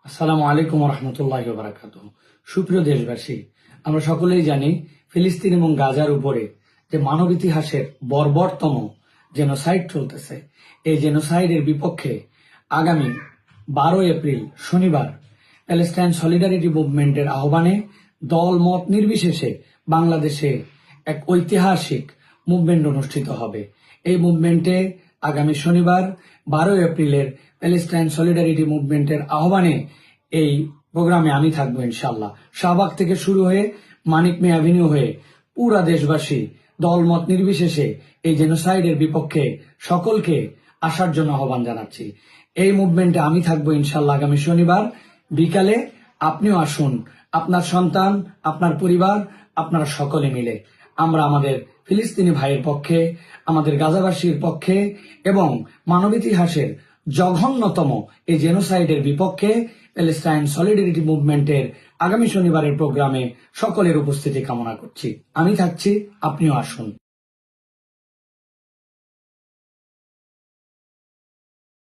আসসালামু আলাইকুম রহমতুল্লাহি ওয়া বারাকাতুহু। সুপ্রিয় দেশবাসী, আমরা সকলেই জানি ফিলিস্তিন এবং গাজার উপরে যে মানব ইতিহাসের বর্বরতম জেনোসাইড চলতেছে, এই জেনোসাইডের বিপক্ষে আগামী 12 এপ্রিল শনিবার প্যালেস্টাইন সলিডারিটি মুভমেন্টের আহ্বানে দল মত নির্বিশেষে বাংলাদেশে এক ঐতিহাসিক মুভমেন্ট অনুষ্ঠিত হবে। এই মুভমেন্টে আগামী শনিবার 12 এপ্রিলের প্যালেস্টাইন সলিডারিটি মুভমেন্টের আহ্বানে এই প্রোগ্রামে আমি থাকবো ইনশাল্লাহ। শাহবাগ থেকে শুরু হয়ে মানিক মে অ্যাভিনিউ হয়ে পুরা দেশবাসী দলমত নির্বিশেষে এই জেনোসাইডের বিপক্ষে সকলকে আসার জন্য আহ্বান জানাচ্ছি। এই মুভমেন্টে আমি থাকবো ইনশাল্লাহ আগামী শনিবার বিকালে। আপনিও আসুন, আপনার সন্তান, আপনার পরিবার, আপনারা সকলে মিলে আমরা আমাদের ফিলিস্তিনি ভাইয়ের পক্ষে, আমাদের গাজাবাসীর পক্ষে এবং মানব ইতিহাসের জঘন্যতম এই জেনোসাইডের বিপক্ষে প্যালেস্টাইন সলিডারিটি মুভমেন্টের আগামী শনিবারের প্রোগ্রামে সকলের উপস্থিতি কামনা করছি। আমি থাকছি, আপনিও আসুন।